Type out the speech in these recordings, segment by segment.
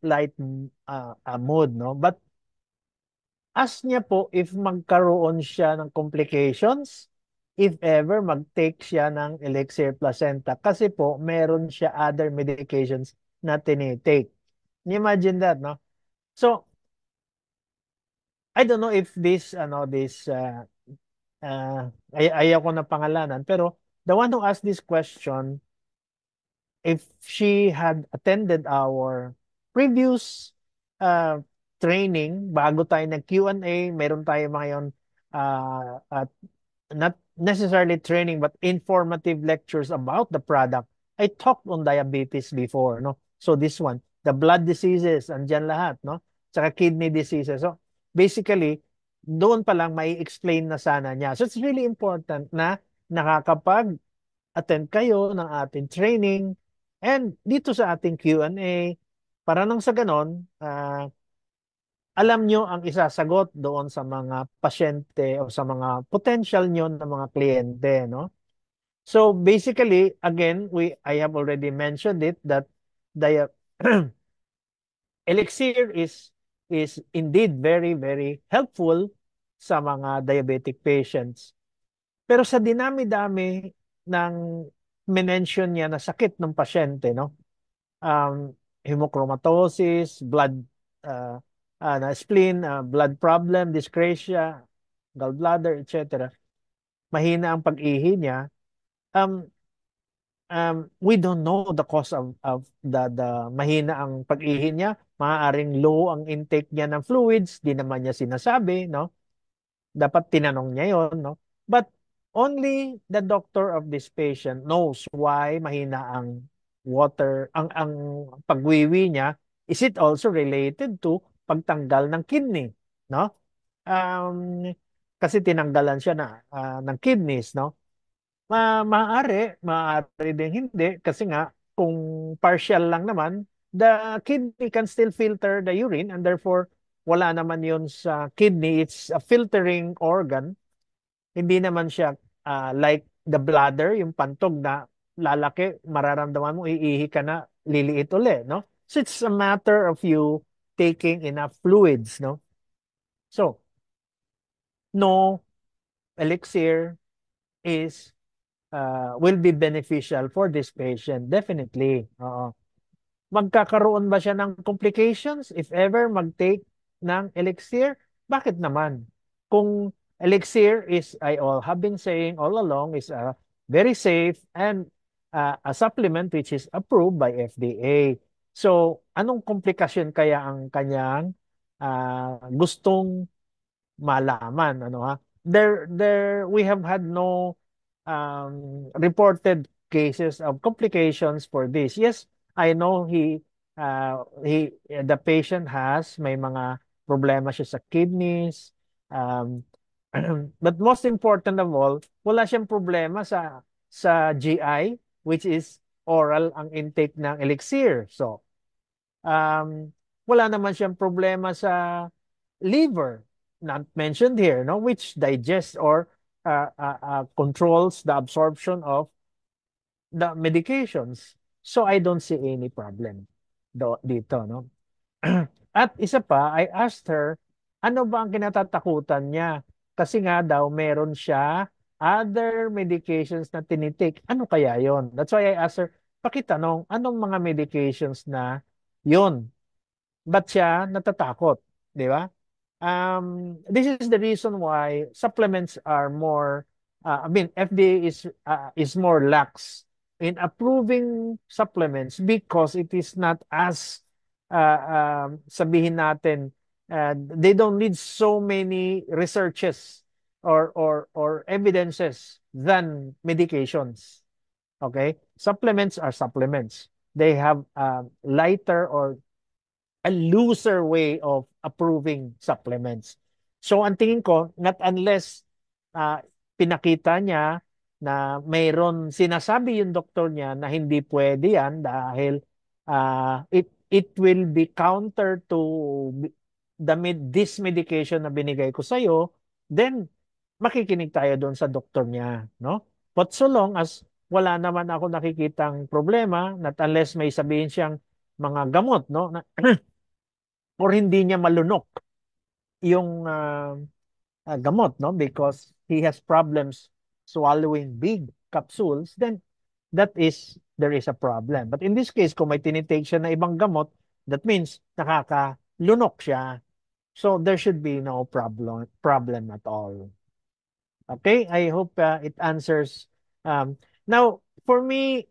light mood, no? But ask niya po if magkaroon siya ng complications if ever mag-take siya ng Elixir Placenta kasi po meron siya other medications na tinitake. Imagine that, no? So, I don't know if ayaw ko na pangalanan, pero the one who asked this question, if she had attended our previous uh, training, bago tayo nag Q&A, meron tayo ngayon at not necessarily training but informative lectures about the product. I talked on diabetes before, no? So this one, the blood diseases, andyan lahat, no? Tsaka kidney diseases. So basically, doon pa lang may explain na sana niya. So it's really important na nakakapag-attend kayo ng ating training and dito sa ating Q&A para nang sa ganon, alam nyo ang isasagot doon sa mga pasyente o sa mga potential nyo na mga kliyente, no? So basically, again, I have already mentioned it that the elixir is indeed very very helpful sa mga diabetic patients. Pero sa dinami-dami ng mention niya na sakit ng pasyente, no? Hemochromatosis, blood uh, na spleen, blood problem, dyscrasia, gallbladder, etc. Mahina ang pag-ihi niya. Um, we don't know the cause of the mahina ang pag-ihi niya. Maaaring low ang intake niya ng fluids, di naman niya sinasabi, no? Dapat tinanong niya yon, no? But only the doctor of this patient knows why mahina ang ang pagwiwi niya. Is it also related to pagtanggal ng kidney, no? Um, kasi tinanggalan siya ng kidneys, no? Maaari din hindi kasi nga kung partial lang naman, the kidney can still filter the urine and therefore wala naman yun sa kidney. It's a filtering organ. Hindi naman siya like the bladder, yung pantog na lalaki, mararamdaman mo, iihi ka na, liliit uli, no? So it's a matter of you taking enough fluids, no? So, no elixir is will be beneficial for this patient. Definitely. Oo. Magkakaroon ba siya ng complications if ever mag-take ng elixir? Bakit naman? Kung elixir is, I all have been saying all along, is very safe and a supplement which is approved by FDA. So, anong komplikasyon kaya ang kanyang gustong malaman? Ano ha? We have had no reported cases of complications for this. Yes, I know the patient may mga problema siya sa kidneys. Um, but most important of all, wala siyang problema sa GI, which is oral ang intake ng elixir. So, wala naman siyang problema sa liver, not mentioned here, no, which digests or controls the absorption of the medications. So I don't see any problem dito, no? At isa pa, I asked her, ano ba ang kinatatakutan niya? Kasi nga daw, meron siya other medications na tinitake. Ano kaya yon? That's why I asked her, pakitanong, anong mga medications na yon? Ba't siya natatakot? Di ba? This is the reason why supplements are more, FDA is more lax in approving supplements because it is not as, sabihin natin, they don't need so many researches or evidences than medications. Okay? Supplements are supplements. They have lighter or a looser way of approving supplements. So ang tingin ko, not unless pinakita niya na mayroon sinasabi yung doktor niya na hindi pwede yan dahil it will be counter to this medication na binigay ko sa'yo, then makikinig tayo doon sa doktor niya, no? But so long as wala naman ako nakikitang problema, not unless may sabihin siyang mga gamot, no? Or hindi niya malunok yung gamot, no? Because he has problems swallowing big capsules, then there is a problem. But in this case, kung may tinitake siya na ibang gamot, that means nakakalunok siya. So there should be no problem at all. Okay, I hope it answers. Now, for me,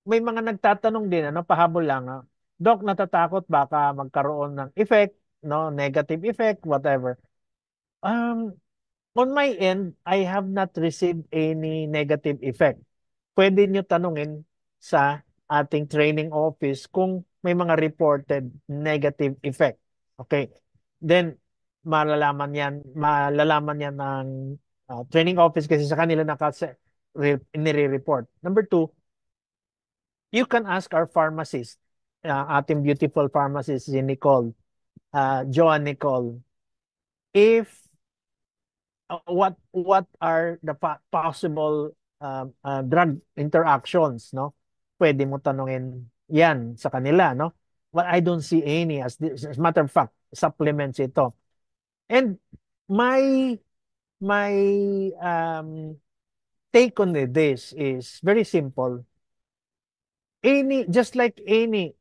may mga nagtatanong din, ano, pahabol lang, Doc, natatakot baka magkaroon ng effect, no, negative effect, whatever. Um, on my end, I have not received any negative effect. Pwede nyo tanungin sa ating training office kung may mga reported negative effect. Okay. Then, malalaman yan ng training office kasi sa kanila nire-report. Number two, you can ask our pharmacist, ating beautiful pharmacist, si Nicole, Joan Nicole, if what are the possible drug interactions, no? Pwede mo tanungin yan sa kanila, no? But I don't see any, as a matter of fact, supplements ito. And my um, take on this is very simple. Just like any,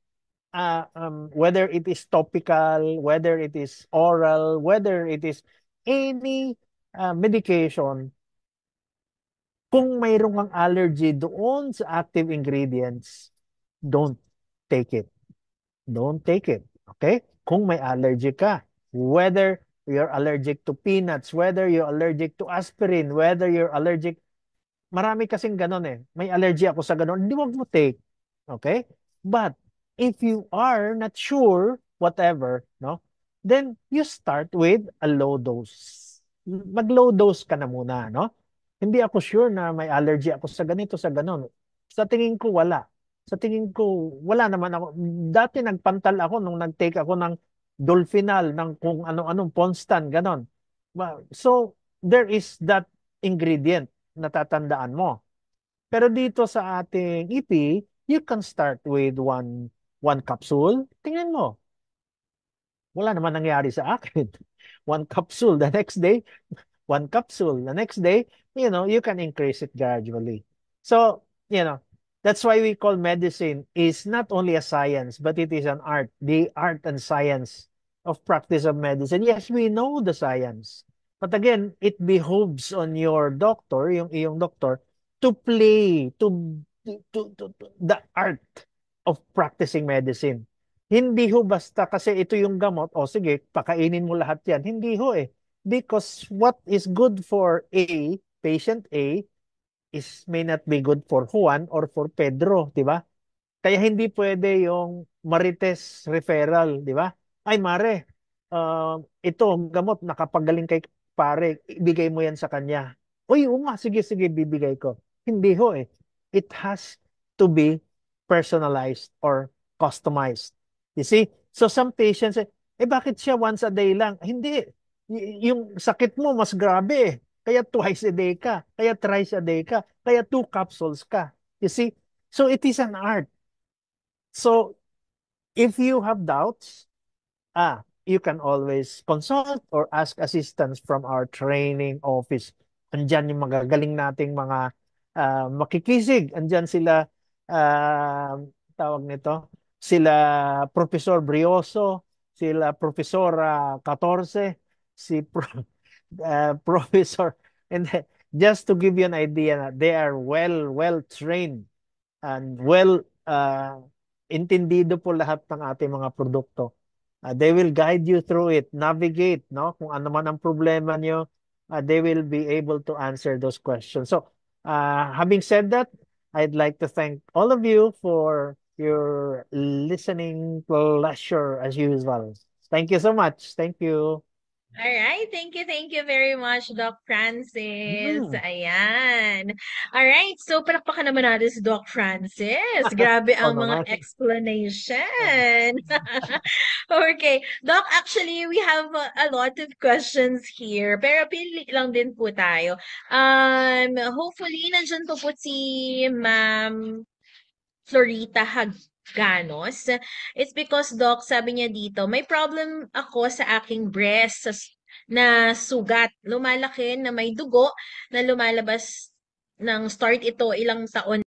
whether it is topical, whether it is oral, whether it is any medication, kung mayroon kang allergy doon sa active ingredients, don't take it. Don't take it. Okay? Kung may allergy ka, whether you're allergic to peanuts, whether you're allergic to aspirin, whether you're allergic, marami kasing ganon eh. May allergy ako sa ganon, hindi wag mo take. Okay? But if you are not sure, whatever, no? Then you start with a low dose. Mag-low dose ka na muna, no? Hindi ako sure na may allergy ako sa ganito, sa ganon. Sa tingin ko, wala. Sa tingin ko, wala naman ako. Dati nagpantal ako nung nag-take ako ng Dolphinal, ng kung ano-anong Ponstan, ganon. So, there is that ingredient na tatandaan mo. Pero dito sa ating EP, you can start with one capsule. Tingnan mo, wala naman nangyari sa akin. One capsule the next day, one capsule the next day, you can increase it gradually. So, that's why we call medicine is not only a science, but it is an art, the art and science of practice of medicine. Yes, we know the science. But again, it behooves on your doctor, yung iyong doctor, to play to the art of practicing medicine. Hindi ho basta kasi ito yung gamot, o sige, pakainin mo lahat yan. Hindi ho eh. Because what is good for patient A, may not be good for Juan or for Pedro, di ba? Kaya hindi pwede yung Marites referral, di ba? Ay, Mare, ito, ang gamot, nakapagaling kay pare, ibigay mo yan sa kanya. Uy, sige, sige, bibigay ko. Hindi ho eh. It has to be personalized or customized. You see? So some patients say, bakit siya once a day lang? Hindi. Yung sakit mo mas grabe eh. Kaya twice a day ka. Kaya thrice a day ka. Kaya 2 capsules ka. You see? So it is an art. So if you have doubts, you can always consult or ask assistance from our training office. Andyan yung magagaling nating mga makikisig. Andyan sila, tawag nito, sila Professor Brioso, sila Profesora 14, si Professor, and just to give you an idea, they are well trained and intindido po lahat ng ating mga produkto. They will guide you through it, navigate, no? Kung ano man ang problema nyo, they will be able to answer those questions. So, having said that, I'd like to thank all of you for your listening pleasure as usual. Thank you so much. Thank you. All right. Thank you very much, Doc Francis. Hmm. Ayan. All right. So, palakpakan naman natin si Doc Francis. Grabe Oo ang mga naman. explanation. Okay. Doc, actually, we have a lot of questions here. Pero pili lang din po tayo. Hopefully, nandyan po si Ma'am Florita ganos. It's because, Doc, sabi niya dito, may problem ako sa aking breast na sugat. Lumalaki na may dugo na lumalabas ng start ito ilang taon